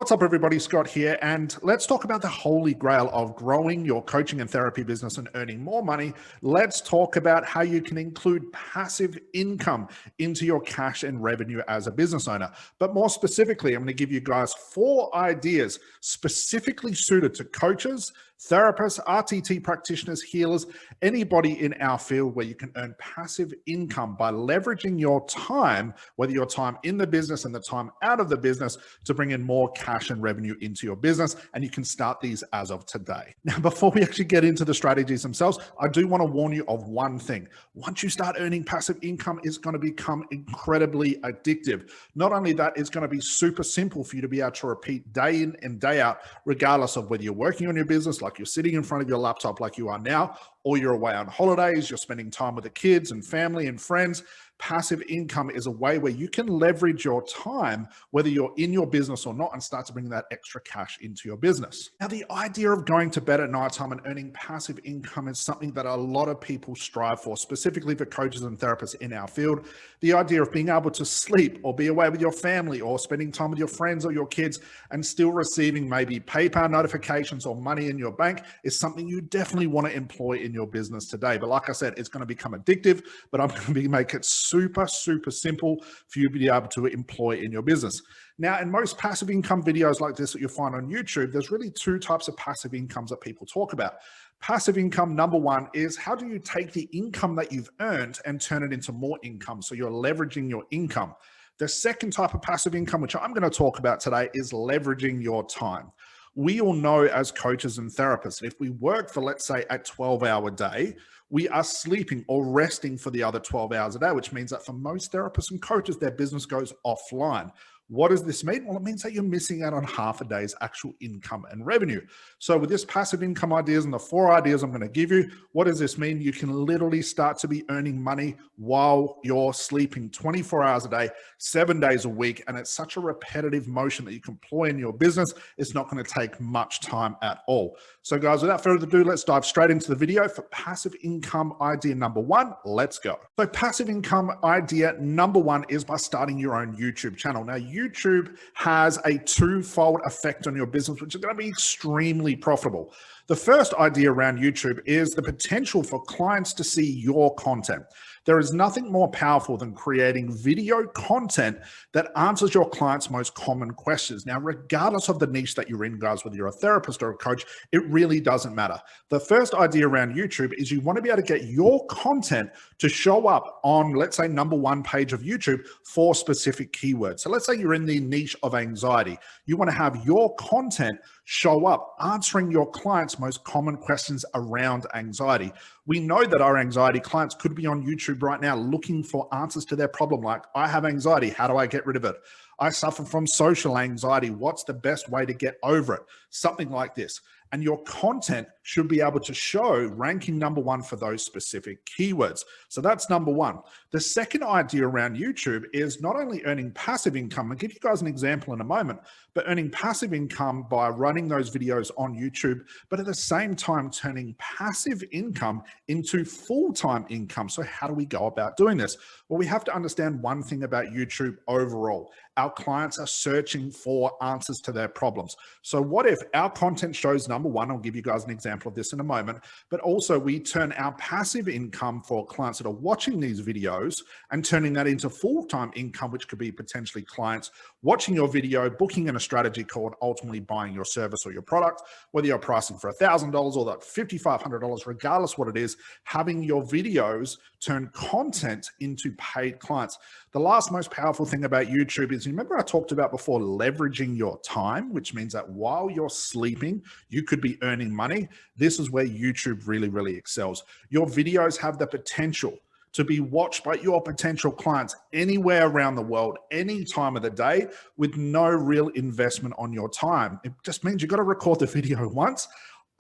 What's up, everybody? Scott here, and let's talk about the holy grail of growing your coaching and therapy business and earning more money. Let's talk about how you can include passive income into your cash and revenue as a business owner. But more specifically, I'm going to give you guys 4 ideas specifically suited to coaches, therapists, RTT practitioners, healers, anybody in our field where you can earn passive income by leveraging your time, whether your time in the business and the time out of the business, to bring in more cash and revenue into your business. And you can start these as of today. Now, before we actually get into the strategies themselves, I do want to warn you of one thing. Once you start earning passive income, it's going to become incredibly addictive. Not only that, it's going to be super simple for you to be able to repeat day in and day out, regardless of whether you're working on your business, like you're sitting in front of your laptop like you are now, or you're away on holidays, you're spending time with the kids and family and friends. Passive income is a way where you can leverage your time, whether you're in your business or not, and start to bring that extra cash into your business. Now, the idea of going to bed at nighttime and earning passive income is something that a lot of people strive for, specifically for coaches and therapists in our field. The idea of being able to sleep or be away with your family or spending time with your friends or your kids and still receiving maybe PayPal notifications or money in your bank is something you definitely want to employ in your business today. But like I said, it's going to become addictive, but I'm going to make it super simple for you to be able to employ in your business. Now, in most passive income videos like this that you'll find on YouTube, there's really 2 types of passive incomes that people talk about. Passive income, number 1, is how do you take the income that you've earned and turn it into more income? So you're leveraging your income. The second type of passive income, which I'm going to talk about today, is leveraging your time. We all know as coaches and therapists, if we work for, let's say, a 12-hour day, we are sleeping or resting for the other 12 hours a day, which means that for most therapists and coaches, their business goes offline. What does this mean? Well, it means that you're missing out on half a day's actual income and revenue. So with this passive income ideas and the 4 ideas I'm going to give you, what does this mean? You can literally start to be earning money while you're sleeping 24 hours a day, 7 days a week. And it's such a repetitive motion that you can employ in your business. It's not going to take much time at all. So guys, without further ado, let's dive straight into the video for passive income idea number 1. Let's go. So passive income idea number 1 is by starting your own YouTube channel. Now, YouTube has a 2-fold effect on your business, which is going to be extremely profitable. The first idea around YouTube is the potential for clients to see your content. There is nothing more powerful than creating video content that answers your clients' most common questions. Now, regardless of the niche that you're in, guys, whether you're a therapist or a coach, it really doesn't matter. The first idea around YouTube is you want to be able to get your content to show up on, let's say, number 1 page of YouTube for specific keywords. So let's say you're in the niche of anxiety. You want to have your content show up answering your clients' most common questions around anxiety. We know that our anxiety clients could be on YouTube right now looking for answers to their problem, like, I have anxiety, how do I get rid of it? I suffer from social anxiety, what's the best way to get over it? Something like this. And your content should be able to show ranking number 1 for those specific keywords. So that's number 1. The second idea around YouTube is not only earning passive income, I'll give you guys an example in a moment, but earning passive income by running those videos on YouTube, but at the same time turning passive income into full-time income. So how do we go about doing this? Well, we have to understand one thing about YouTube overall. Our clients are searching for answers to their problems. So what if our content shows number 1, I'll give you guys an example of this in a moment, but also we turn our passive income for clients that are watching these videos and turning that into full-time income, which could be potentially clients watching your video, booking in a strategy call, and ultimately buying your service or your product, whether you're pricing for $1,000 or that $5,500, regardless what it is, having your videos turn content into paid clients. The last most powerful thing about YouTube is, remember I talked about before, leveraging your time, which means that while you're sleeping, you could be earning money. This is where YouTube really excels. Your videos have the potential to be watched by your potential clients anywhere around the world, any time of the day, with no real investment on your time. It just means you've got to record the video once,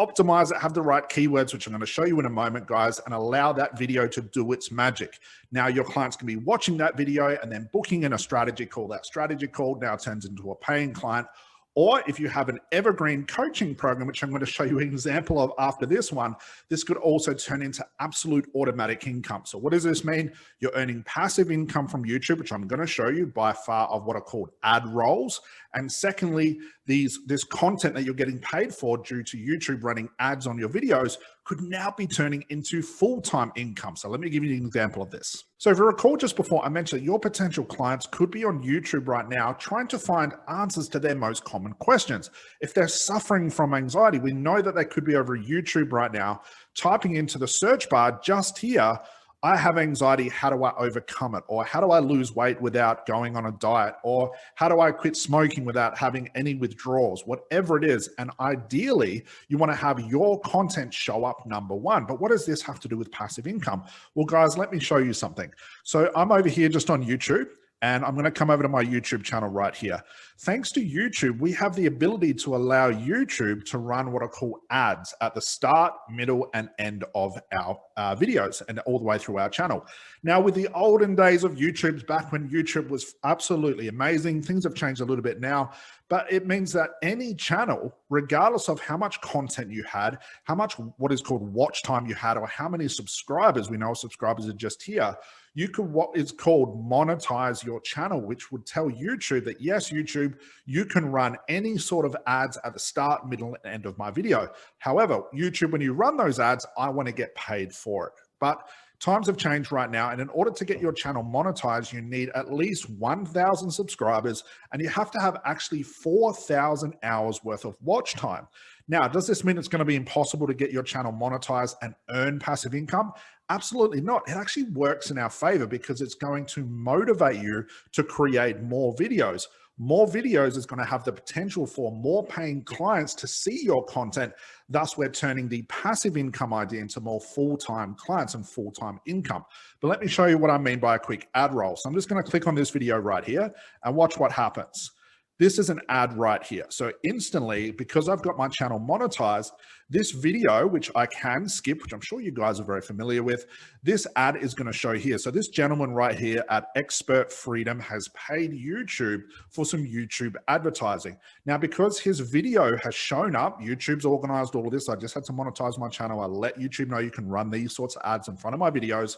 optimize it, have the right keywords, which I'm going to show you in a moment, guys, and allow that video to do its magic. Now your clients can be watching that video and then booking in a strategy call. That strategy call now turns into a paying client. Or if you have an evergreen coaching program, which I'm going to show you an example of after this one, this could also turn into absolute automatic income. So what does this mean? You're earning passive income from YouTube, which I'm going to show you by far of what are called ad rolls. And secondly, this content that you're getting paid for due to YouTube running ads on your videos could now be turning into full-time income. So let me give you an example of this. So if you recall just before, I mentioned that your potential clients could be on YouTube right now trying to find answers to their most common questions. If they're suffering from anxiety, we know that they could be over YouTube right now, typing into the search bar just here, I have anxiety, how do I overcome it? Or how do I lose weight without going on a diet? Or how do I quit smoking without having any withdrawals? Whatever it is. And ideally, you want to have your content show up number one. But what does this have to do with passive income? Well, guys, let me show you something. So I'm over here just on YouTube. And I'm going to come over to my YouTube channel right here. Thanks to YouTube, we have the ability to allow YouTube to run what are called ads at the start, middle, and end of our videos and all the way through our channel. Now, with the olden days of YouTube, back when YouTube was absolutely amazing, things have changed a little bit now, but it means that any channel, regardless of how much content you had, how much what is called watch time you had, or how many subscribers, we know subscribers are just here, you could what is called monetize your channel, which would tell YouTube that, yes, YouTube, you can run any sort of ads at the start, middle, and end of my video. However, YouTube, when you run those ads, I want to get paid for it. But times have changed right now. And in order to get your channel monetized, you need at least 1,000 subscribers, and you have to have actually 4,000 hours worth of watch time. Now, does this mean it's going to be impossible to get your channel monetized and earn passive income? Absolutely not. It actually works in our favor because it's going to motivate you to create more videos. More videos is going to have the potential for more paying clients to see your content. Thus, we're turning the passive income idea into more full-time clients and full-time income. But let me show you what I mean by a quick ad roll. So I'm just going to click on this video right here and watch what happens. This is an ad right here. So instantly, because I've got my channel monetized, this video, which I can skip, which I'm sure you guys are very familiar with, this ad is going to show here. So this gentleman right here at Expert Freedom has paid YouTube for some YouTube advertising. Now, because his video has shown up, YouTube's organized all of this. I just had to monetize my channel. I let YouTube know you can run these sorts of ads in front of my videos.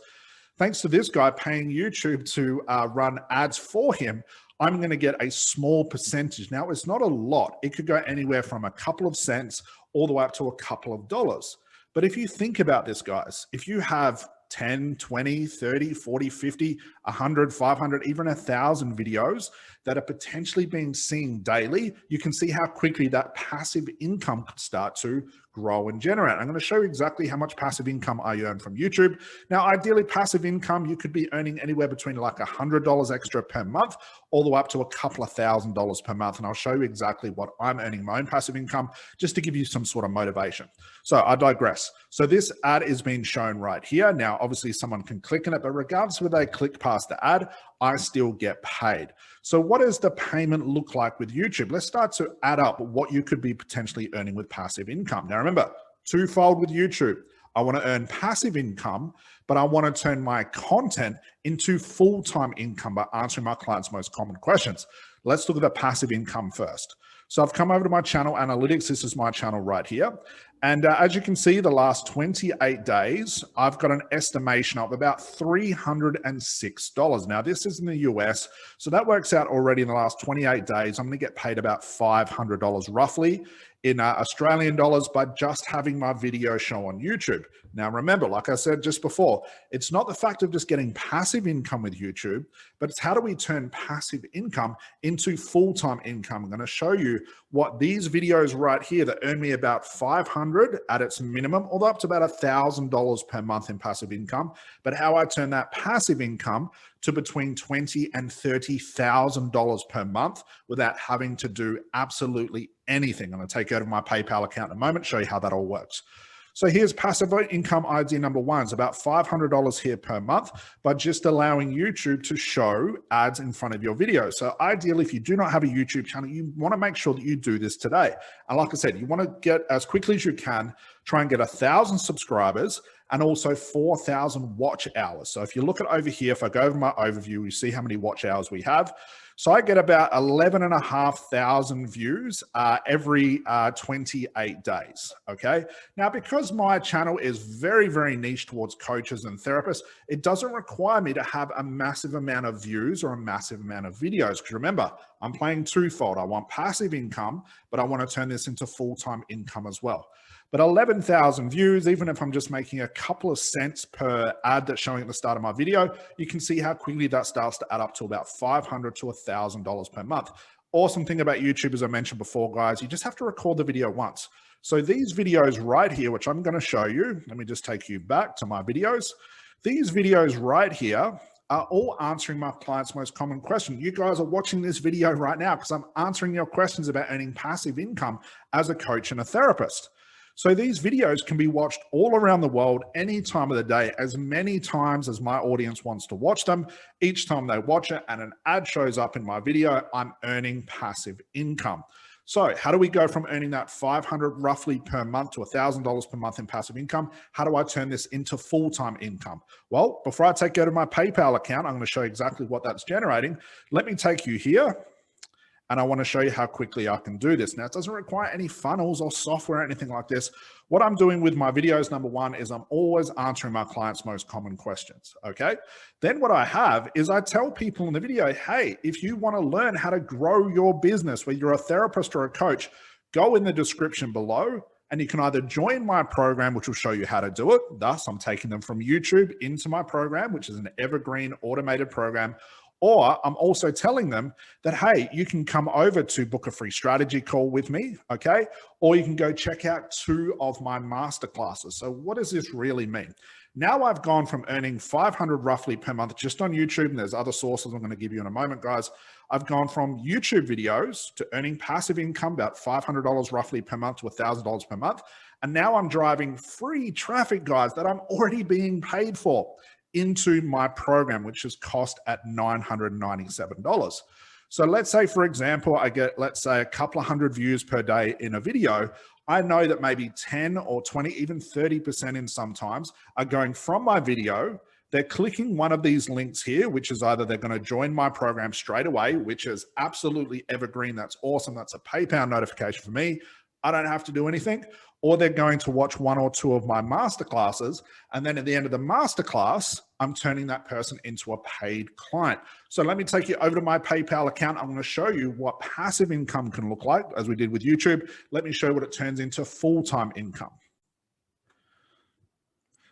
Thanks to this guy paying YouTube to run ads for him, I'm going to get a small percentage. Now, it's not a lot. It could go anywhere from a couple of cents all the way up to a couple of dollars. But if you think about this, guys, if you have 10, 20, 30, 40, 50, 100, 500, even 1,000 videos that are potentially being seen daily, you can see how quickly that passive income could start to grow and generate. I'm going to show you exactly how much passive income I earn from YouTube. Now, ideally, passive income, you could be earning anywhere between like $100 extra per month, all the way up to a couple of $1,000s per month. And I'll show you exactly what I'm earning my own passive income, just to give you some sort of motivation. So I digress. So this ad is being shown right here. Now, obviously someone can click on it, but regardless of whether they click past the ad, I still get paid. So what does the payment look like with YouTube? Let's start to add up what you could be potentially earning with passive income. Now, remember, twofold with YouTube. I want to earn passive income, but I want to turn my content into full-time income by answering my clients' most common questions. Let's look at the passive income first. So I've come over to my channel analytics. This is my channel right here. And as you can see, the last 28 days, I've got an estimation of about $306. Now, this is in the US, so that works out already in the last 28 days. I'm going to get paid about $500 roughly in Australian dollars by just having my video show on YouTube. Now, remember, like I said just before, it's not the fact of just getting passive income with YouTube, but it's how do we turn passive income into full-time income. I'm going to show you what these videos right here that earn me about $500 at its minimum, all up to about $1,000 per month in passive income, but how I turn that passive income to between $20,000 and $30,000 per month without having to do absolutely anything. I'm going to take out of my PayPal account in a moment, show you how that all works. So here's passive income idea number one. It's about $500 here per month by just allowing YouTube to show ads in front of your video. So ideally, if you do not have a YouTube channel, you want to make sure that you do this today. And like I said, you want to get as quickly as you can, try and get 1,000 subscribers and also 4,000 watch hours. So if you look at over here, if I go over my overview, you see how many watch hours we have. So I get about 11,500 views every 28 days, okay? Now, because my channel is very, very niche towards coaches and therapists, it doesn't require me to have a massive amount of views or a massive amount of videos. Because remember, I'm playing twofold. I want passive income, but I want to turn this into full-time income as well. But 11,000 views, even if I'm just making a couple of cents per ad that's showing at the start of my video, you can see how quickly that starts to add up to about $500 to $1,000 per month. Awesome thing about YouTube, as I mentioned before, guys, you just have to record the video once. So these videos right here, which I'm going to show you, let me just take you back to my videos. These videos right here are all answering my clients' most common question. You guys are watching this video right now because I'm answering your questions about earning passive income as a coach and a therapist. So these videos can be watched all around the world, any time of the day, as many times as my audience wants to watch them. Each time they watch it and an ad shows up in my video, I'm earning passive income. So how do we go from earning that $500 roughly per month to $1,000 per month in passive income? How do I turn this into full-time income? Well, before I take you to my PayPal account, I'm going to show you exactly what that's generating. Let me take you here. And I want to show you how quickly I can do this. Now, it doesn't require any funnels or software or anything like this. What I'm doing with my videos, number one, is I'm always answering my clients' most common questions, okay? Then what I have is I tell people in the video, hey, if you want to learn how to grow your business, whether you're a therapist or a coach, go in the description below and you can either join my program, which will show you how to do it. Thus, I'm taking them from YouTube into my program, which is an evergreen automated program. Or I'm also telling them that, hey, you can come over to book a free strategy call with me, okay? Or you can go check out 2 of my masterclasses. So what does this really mean? Now I've gone from earning $500 roughly per month just on YouTube, and there's other sources I'm going to give you in a moment, guys. I've gone from YouTube videos to earning passive income, about $500 roughly per month to $1,000 per month. And now I'm driving free traffic, guys, that I'm already being paid for into my program, which is cost at $997. So let's say, for example, I get, let's say, a couple of hundred views per day in a video. I know that maybe 10 or 20, even 30% in sometimes are going from my video. They're clicking one of these links here, which is either they're going to join my program straight away, which is absolutely evergreen. That's awesome. That's a PayPal notification for me. I don't have to do anything. Or they're going to watch 1 or 2 of my masterclasses. And then at the end of the masterclass, I'm turning that person into a paid client. So let me take you over to my PayPal account. I'm going to show you what passive income can look like, as we did with YouTube. Let me show you what it turns into full-time income.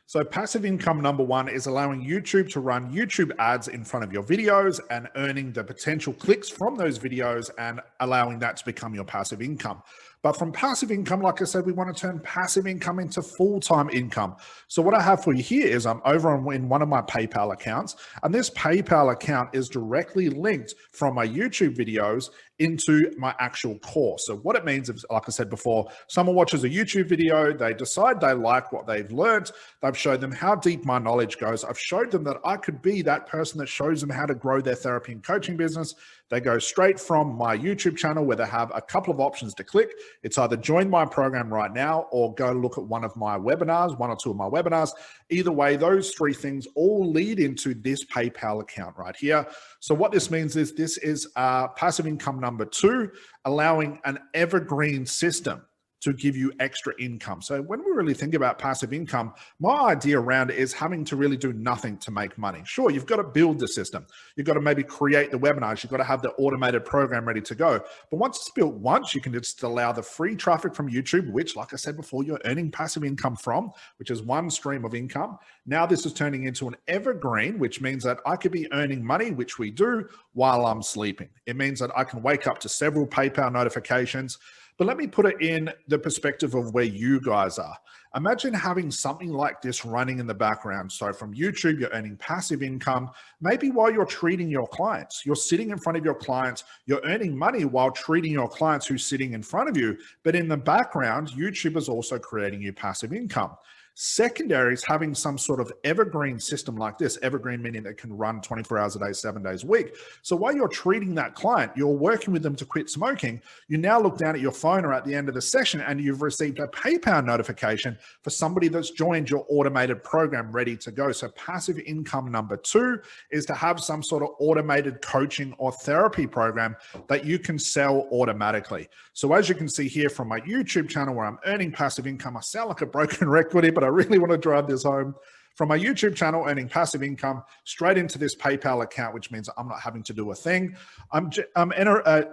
So passive income, number one, is allowing YouTube to run YouTube ads in front of your videos and earning the potential clicks from those videos and allowing that to become your passive income. But from passive income, like I said, we want to turn passive income into full-time income. So what I have for you here is I'm over in one of my PayPal accounts, and this PayPal account is directly linked from my YouTube videos into my actual course. So what it means is, like I said before, someone watches a YouTube video, they decide they like what they've learned, I've showed them how deep my knowledge goes, I've showed them that I could be that person that shows them how to grow their therapy and coaching business. They go straight from my YouTube channel where they have a couple of options to click. It's either join my program right now or go look at one of my webinars, 1 or 2 of my webinars. Either way, those 3 things all lead into this PayPal account right here. So what this means is this is passive income number 2, allowing an evergreen system to give you extra income. So when we really think about passive income, my idea around it is having to really do nothing to make money. Sure, you've got to build the system. You've got to maybe create the webinars. You've got to have the automated program ready to go. But once it's built once, you can just allow the free traffic from YouTube, which, like I said before, you're earning passive income from, which is one stream of income. Now this is turning into an evergreen, which means that I could be earning money, which we do, while I'm sleeping. It means that I can wake up to several PayPal notifications. But let me put it in the perspective of where you guys are. Imagine having something like this running in the background. So from YouTube, you're earning passive income, maybe while you're treating your clients. You're sitting in front of your clients, you're earning money while treating your clients who's sitting in front of you. But in the background, YouTube is also creating you passive income. Secondary is having some sort of evergreen system like this, evergreen meaning that can run 24 hours a day, 7 days a week. So while you're treating that client, you're working with them to quit smoking, you now look down at your phone or at the end of the session and you've received a PayPal notification for somebody that's joined your automated program ready to go. So passive income number 2 is to have some sort of automated coaching or therapy program that you can sell automatically. So as you can see here from my YouTube channel where I'm earning passive income, I sound like a broken record here, but I really want to drive this home. From my YouTube channel, earning passive income straight into this PayPal account, which means I'm not having to do a thing. I'm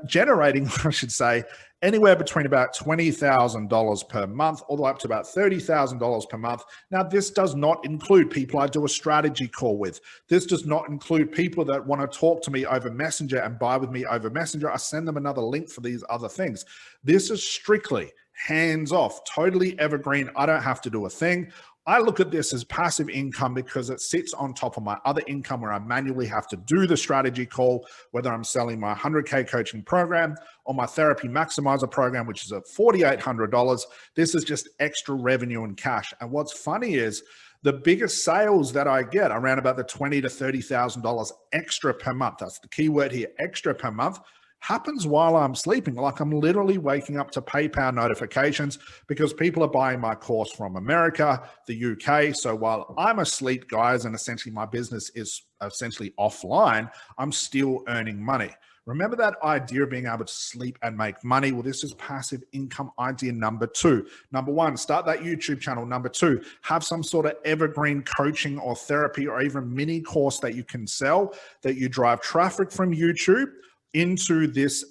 generating, I should say, anywhere between about $20,000 per month, all the way up to about $30,000 per month. Now, this does not include people I do a strategy call with. This does not include people that want to talk to me over Messenger and buy with me over Messenger. I send them another link for these other things. This is strictly hands off, totally evergreen. I don't have to do a thing. I look at this as passive income because it sits on top of my other income where I manually have to do the strategy call, whether I'm selling my 100K coaching program or my therapy maximizer program, which is at $4,800. This is just extra revenue and cash. And what's funny is the biggest sales that I get around about the $20,000 to $30,000 extra per month. That's the key word here, extra per month. Happens while I'm sleeping. Like I'm literally waking up to PayPal notifications because people are buying my course from America, the UK. So while I'm asleep, guys, and essentially my business is essentially offline, I'm still earning money. Remember that idea of being able to sleep and make money? Well, this is passive income idea number 2. Number 1, start that YouTube channel. Number 2, have some sort of evergreen coaching or therapy or even mini course that you can sell, that you drive traffic from YouTube into this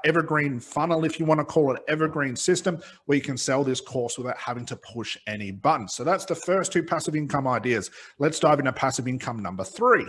evergreen funnel, if you want to call it evergreen system, where you can sell this course without having to push any buttons. So that's the first 2 passive income ideas. Let's dive into passive income number 3.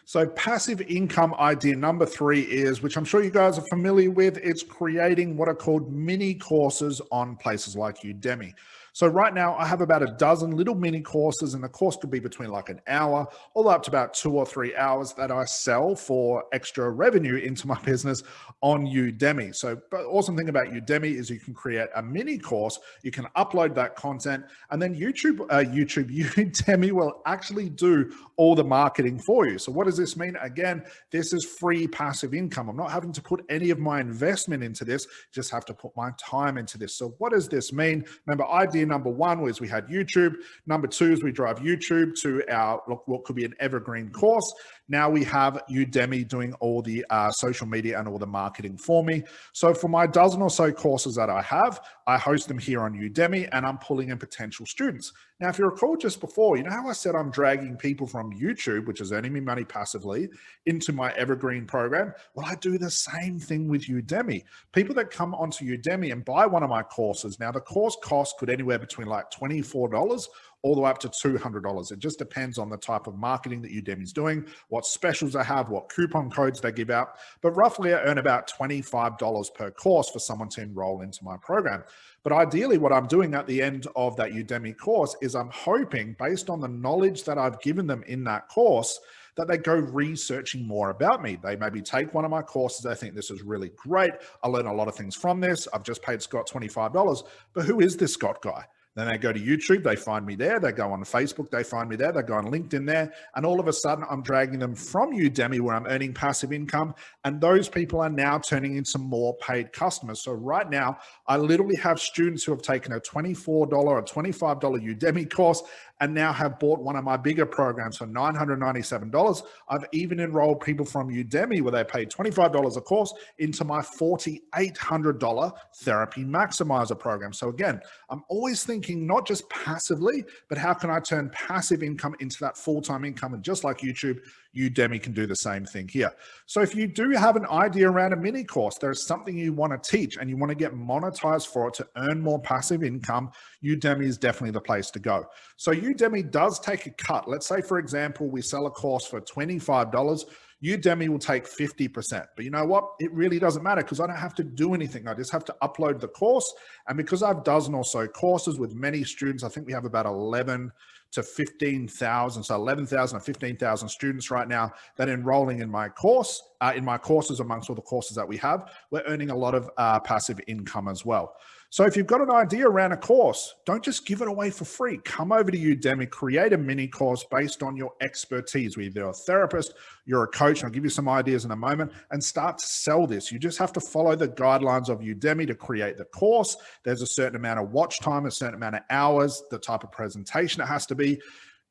So passive income idea number 3 is, which I'm sure you guys are familiar with, it's creating what are called mini courses on places like Udemy. So right now I have about a dozen little mini courses, and the course could be between like an hour all the way up to about 2 or 3 hours that I sell for extra revenue into my business on Udemy. So, but awesome thing about Udemy is you can create a mini course, you can upload that content, and then Udemy will actually do all the marketing for you. So what does this mean? Again, this is free passive income. I'm not having to put any of my investment into this, just have to put my time into this. So what does this mean? Remember, idea number 1 was we had YouTube. Number 2 is we drive YouTube to our, what could be an evergreen course. Now we have Udemy doing all the social media and all the marketing for me. So for my dozen or so courses that I have, I host them here on Udemy and I'm pulling in potential students. Now, if you recall just before, you know how I said I'm dragging people from YouTube, which is earning me money passively, into my evergreen program? Well, I do the same thing with Udemy. People that come onto Udemy and buy one of my courses, now the course cost could anywhere between like $24 all the way up to $200. It just depends on the type of marketing that Udemy's doing, what specials they have, what coupon codes they give out. But roughly I earn about $25 per course for someone to enroll into my program. But ideally what I'm doing at the end of that Udemy course is I'm hoping, based on the knowledge that I've given them in that course, that they go researching more about me. They maybe take one of my courses. They think this is really great. I learn a lot of things from this. I've just paid Scott $25, but who is this Scott guy? Then they go to YouTube, they find me there. They go on Facebook, they find me there. They go on LinkedIn there. And all of a sudden, I'm dragging them from Udemy where I'm earning passive income. And those people are now turning into more paid customers. So right now, I literally have students who have taken a $24 or $25 Udemy course and now have bought one of my bigger programs for $997. I've even enrolled people from Udemy where they paid $25 a course into my $4,800 therapy maximizer program. So again, I'm always thinking not just passively, but how can I turn passive income into that full-time income? And just like YouTube, Udemy can do the same thing here. So if you do have an idea around a mini course, there's something you want to teach and you want to get monetized for it to earn more passive income, Udemy is definitely the place to go. So Udemy does take a cut. Let's say, for example, we sell a course for $25. Udemy will take 50%. But you know what? It really doesn't matter because I don't have to do anything. I just have to upload the course. And because I've dozen or so courses with many students, I think we have about 11 to 15,000, so 11,000 or 15,000 students right now that are enrolling in my course, in my courses amongst all the courses that we have. We're earning a lot of passive income as well. So if you've got an idea around a course, don't just give it away for free. Come over to Udemy, create a mini course based on your expertise. Whether you're a therapist, you're a coach, and I'll give you some ideas in a moment, and start to sell this. You just have to follow the guidelines of Udemy to create the course. There's a certain amount of watch time, a certain amount of hours, the type of presentation it has to be.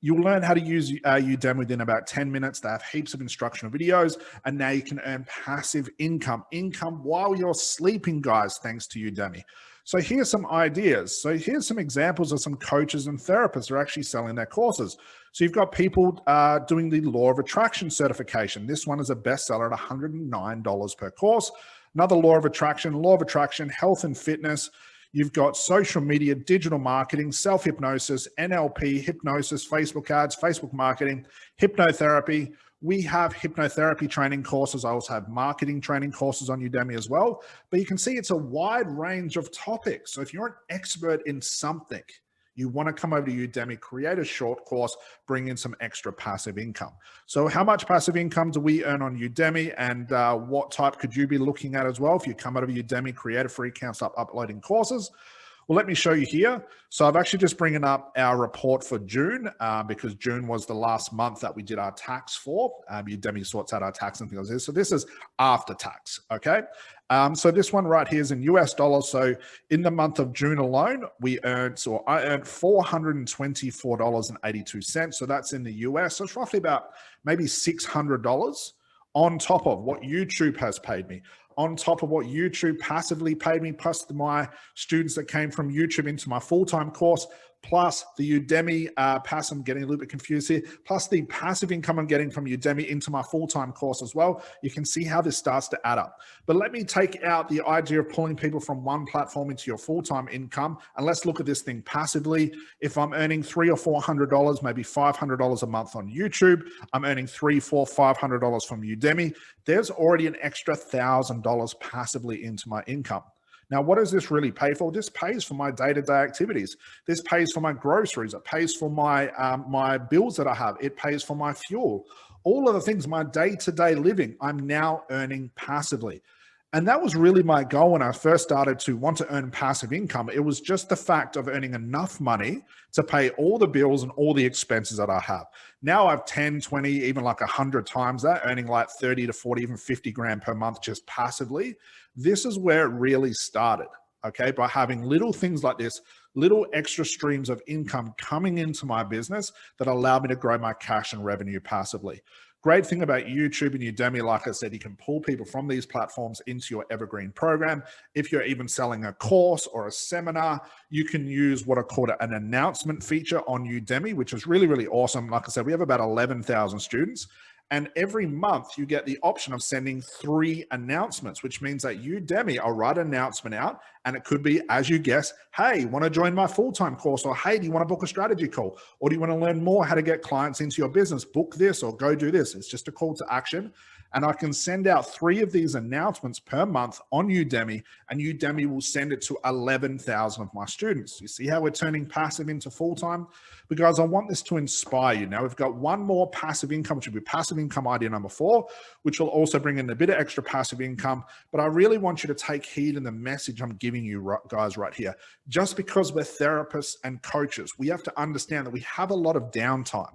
You'll learn how to use Udemy within about 10 minutes. They have heaps of instructional videos, and now you can earn passive income while you're sleeping, guys, thanks to Udemy. So here's some ideas. So here's some examples of some coaches and therapists who are actually selling their courses. So you've got people doing the Law of Attraction certification. This one is a bestseller at $109 per course. Another Law of Attraction, health and fitness. You've got social media, digital marketing, self-hypnosis, NLP, hypnosis, Facebook ads, Facebook marketing, hypnotherapy. We have hypnotherapy training courses. I also have marketing training courses on Udemy as well. But you can see it's a wide range of topics. So if you're an expert in something, you want to come over to Udemy, create a short course, bring in some extra passive income. So how much passive income do we earn on Udemy, and what type could you be looking at as well? If you come over to Udemy, create a free account, start uploading courses. Well, let me show you here. So I've actually just bringing up our report for June because June was the last month that we did our tax for. Udemy sorts out our tax and things like this. So this is after tax, okay? So this one right here is in US dollars. So in the month of June alone, I earned $424.82. So that's in the US. So it's roughly about maybe $600 on top of what YouTube has paid me, on top of what YouTube passively paid me, plus my students that came from YouTube into my full-time course, plus the Udemy I'm getting a little bit confused here, plus the passive income I'm getting from Udemy into my full-time course as well. You can see how this starts to add up. But let me take out the idea of pulling people from one platform into your full-time income, and let's look at this thing passively. If I'm earning $300 or $400, maybe $500 a month on YouTube, I'm earning $300, $400, $500 from Udemy. There's already an extra $1,000 passively into my income. Now, what does this really pay for? This pays for my day-to-day activities. This pays for my groceries. It pays for my my bills that I have. It pays for my fuel. All of the things, my day-to-day living, I'm now earning passively. And that was really my goal when I first started to want to earn passive income. It was just the fact of earning enough money to pay all the bills and all the expenses that I have. Now I've 10, 20, even like 100 times that, earning like 30 to 40, even 50 grand per month just passively. This is where it really started, okay? By having little things like this, little extra streams of income coming into my business that allow me to grow my cash and revenue passively. Great thing about YouTube and Udemy, like I said, you can pull people from these platforms into your evergreen program. If you're even selling a course or a seminar, you can use what are called an announcement feature on Udemy, which is really, really awesome. Like I said, we have about 11,000 students. And every month you get the option of sending 3 announcements, which means that Udemy will write an announcement out, and it could be, as you guess, hey, want to join my full-time course? Or hey, do you want to book a strategy call? Or do you want to learn more how to get clients into your business? Book this or go do this. It's just a call to action. And I can send out 3 of these announcements per month on Udemy, and Udemy will send it to 11,000 of my students. You see how we're turning passive into full-time? Because I want this to inspire you. Now we've got one more passive income, which will be passive income idea number 4, which will also bring in a bit of extra passive income. But I really want you to take heed in the message I'm giving you guys right here. Just because we're therapists and coaches, we have to understand that we have a lot of downtime.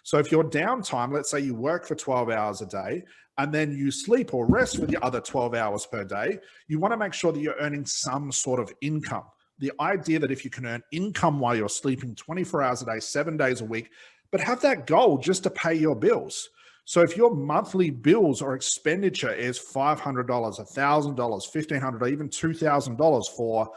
So if your downtime, let's say you work for 12 hours a day, and then you sleep or rest for the other 12 hours per day, you want to make sure that you're earning some sort of income. The idea that if you can earn income while you're sleeping 24 hours a day, 7 days a week, but have that goal just to pay your bills. So if your monthly bills or expenditure is $500, $1,000, $1,500, even $2,000 for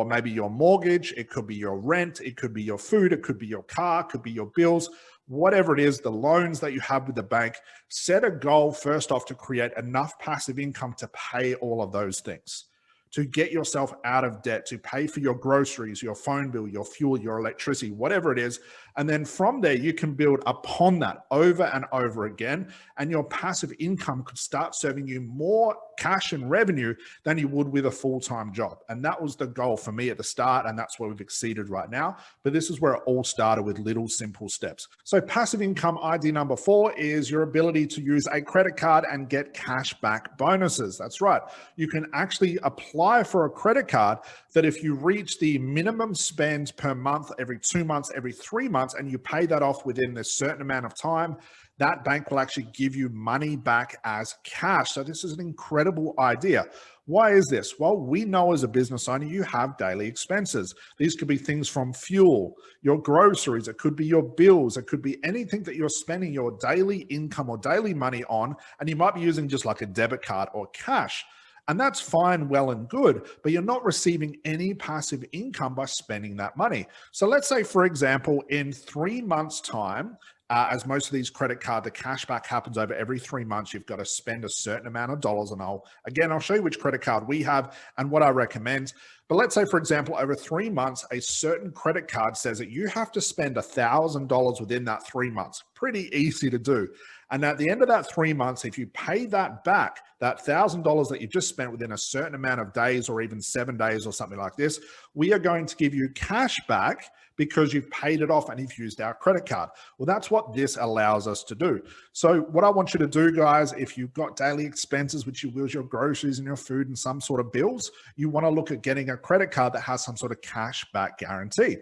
maybe your mortgage, it could be your rent, it could be your food, it could be your car, it could be your bills, whatever it is, the loans that you have with the bank, set a goal first off to create enough passive income to pay all of those things, to get yourself out of debt, to pay for your groceries, your phone bill, your fuel, your electricity, whatever it is. And then from there, you can build upon that over and over again. And your passive income could start serving you more cash and revenue than you would with a full-time job. And that was the goal for me at the start. And that's where we've exceeded right now. But this is where it all started, with little simple steps. So passive income idea number 4 is your ability to use a credit card and get cash back bonuses. That's right. You can actually apply for a credit card that if you reach the minimum spend per month, every 2 months, every 3 months, and you pay that off within a certain amount of time, that bank will actually give you money back as cash. So this is an incredible idea. Why is this? Well, we know as a business owner, you have daily expenses. These could be things from fuel, your groceries, it could be your bills, it could be anything that you're spending your daily income or daily money on, and you might be using just like a debit card or cash. And that's fine, well and good, but you're not receiving any passive income by spending that money. So let's say, for example, in 3 months' time, as most of these credit card, the cashback happens over every 3 months. You've got to spend a certain amount of dollars. And I'll show you which credit card we have and what I recommend. But let's say, for example, over 3 months, a certain credit card says that you have to spend $1,000 within that 3 months. Pretty easy to do. And at the end of that 3 months, if you pay that back, that $1,000 that you just spent within a certain amount of days or even 7 days or something like this, we are going to give you cash back because you've paid it off and you've used our credit card. Well, that's what this allows us to do. So what I want you to do, guys, if you've got daily expenses, which you will, your groceries and your food and some sort of bills, you want to look at getting a credit card that has some sort of cash back guarantee.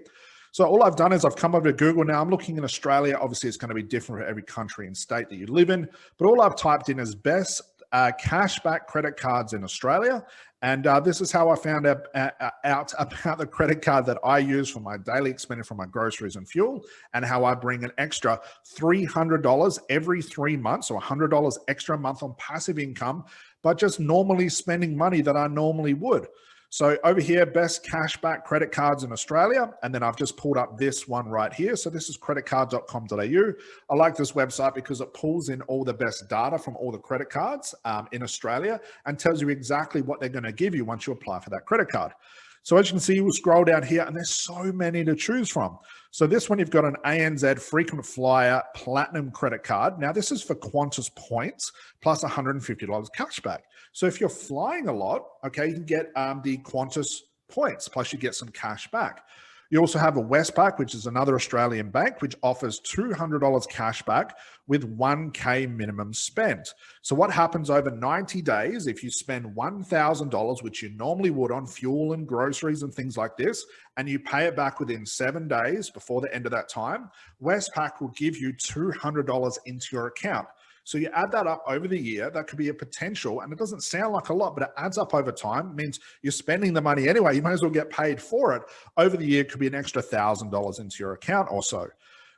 So all I've done is I've come over to Google now. I'm looking in Australia. Obviously, it's going to be different for every country and state that you live in. But all I've typed in is best cashback credit cards in Australia. And this is how I found out about the credit card that I use for my daily expenditure for my groceries and fuel, and how I bring an extra $300 every 3 months, or $100 extra a month on passive income, but just normally spending money that I normally would. So over here, best cashback credit cards in Australia. And then I've just pulled up this one right here. So this is creditcard.com.au. I like this website because it pulls in all the best data from all the credit cards in Australia and tells you exactly what they're going to give you once you apply for that credit card. So as you can see, we'll scroll down here and there's so many to choose from. So this one, you've got an ANZ frequent flyer platinum credit card. Now this is for Qantas points plus $150 cashback. So if you're flying a lot, okay, you can get the Qantas points, plus you get some cash back. You also have a Westpac, which is another Australian bank, which offers $200 cash back with $1,000 minimum spent. So what happens over 90 days, if you spend $1,000, which you normally would on fuel and groceries and things like this, and you pay it back within 7 days before the end of that time, Westpac will give you $200 into your account. So you add that up over the year, that could be a potential, and it doesn't sound like a lot, but it adds up over time. It means you're spending the money anyway. You might as well get paid for it. Over the year, it could be an extra $1,000 into your account or so.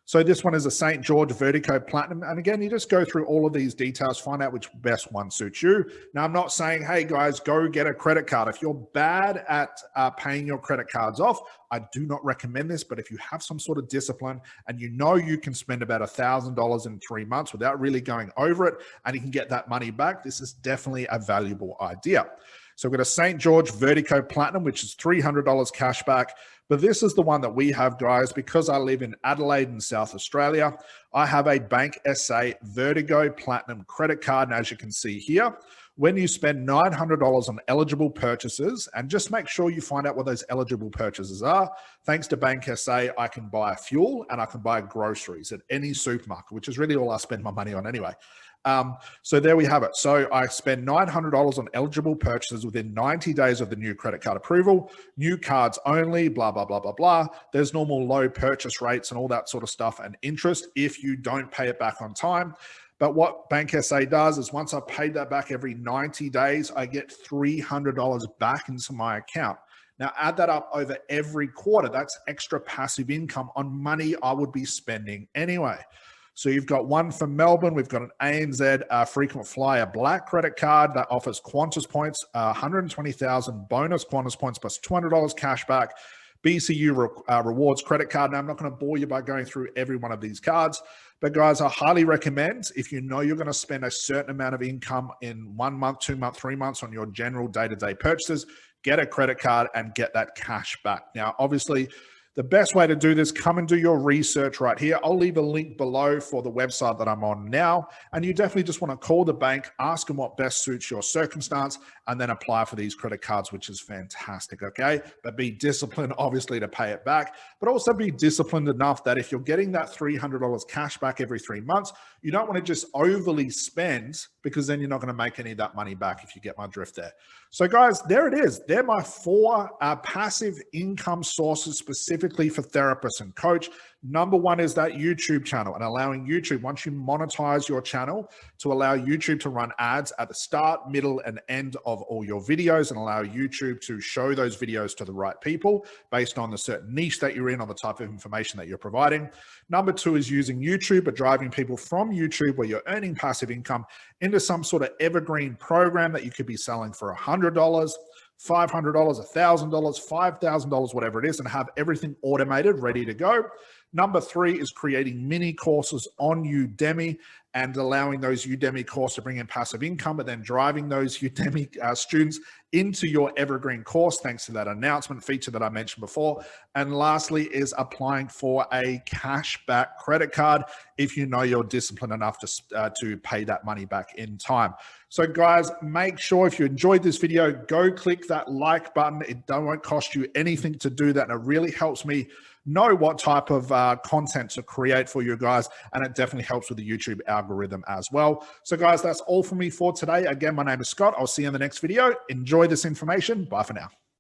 So this one is a St. George Vertigo Platinum. And again, you just go through all of these details, find out which best one suits you. Now, I'm not saying, hey guys, go get a credit card. If you're bad at paying your credit cards off, I do not recommend this. But if you have some sort of discipline and you know you can spend about $1,000 in 3 months without really going over it, and you can get that money back, this is definitely a valuable idea. So we've got a St. George Vertigo Platinum, which is $300 cash back. But this is the one that we have, guys, because I live in Adelaide in South Australia. I have a Bank SA Vertigo Platinum credit card. And as you can see here, when you spend $900 on eligible purchases, and just make sure you find out what those eligible purchases are. Thanks to Bank SA, I can buy fuel and I can buy groceries at any supermarket, which is really all I spend my money on anyway. So there we have it. So I spend $900 on eligible purchases within 90 days of the new credit card approval, new cards only, blah, blah, blah, blah, blah. There's normal low purchase rates and all that sort of stuff and interest if you don't pay it back on time. But what Bank SA does is once I've paid that back every 90 days, I get $300 back into my account. Now add that up over every quarter. That's extra passive income on money I would be spending anyway. So you've got one for Melbourne. We've got an ANZ frequent flyer black credit card that offers Qantas points, 120,000 bonus Qantas points plus $200 cash back. BCU rewards credit card. Now I'm not going to bore you by going through every one of these cards, but guys, I highly recommend if you know you're going to spend a certain amount of income in 1 month, 2 months, 3 months on your general day-to-day purchases, get a credit card and get that cash back. Now, obviously, the best way to do this, come and do your research right here. I'll leave a link below for the website that I'm on now. And you definitely just want to call the bank, ask them what best suits your circumstance, and then apply for these credit cards, which is fantastic, okay? But be disciplined, obviously, to pay it back. But also be disciplined enough that if you're getting that $300 cash back every 3 months, you don't want to just overly spend, because then you're not going to make any of that money back, if you get my drift there. So guys, there it is. They're my 4 passive income sources specific specifically for therapists and coach. Number one is that YouTube channel, and allowing YouTube, once you monetize your channel, to allow YouTube to run ads at the start, middle, and end of all your videos, and allow YouTube to show those videos to the right people based on the certain niche that you're in or the type of information that you're providing. Number two is using YouTube, but driving people from YouTube, where you're earning passive income, into some sort of evergreen program that you could be selling for $100, $500, $1,000, $5,000, whatever it is, and have everything automated, ready to go. Number three is creating mini courses on Udemy and allowing those Udemy courses to bring in passive income, but then driving those Udemy students into your evergreen course, thanks to that announcement feature that I mentioned before. And lastly is applying for a cashback credit card if you know you're disciplined enough to pay that money back in time. So guys, make sure if you enjoyed this video, go click that like button. It won't cost you anything to do that, and it really helps me know what type of content to create for you guys, and it definitely helps with the YouTube algorithm as well. So guys, that's all from me for today. Again, my name is Scott. I'll see you in the next video. Enjoy this information. Bye for now.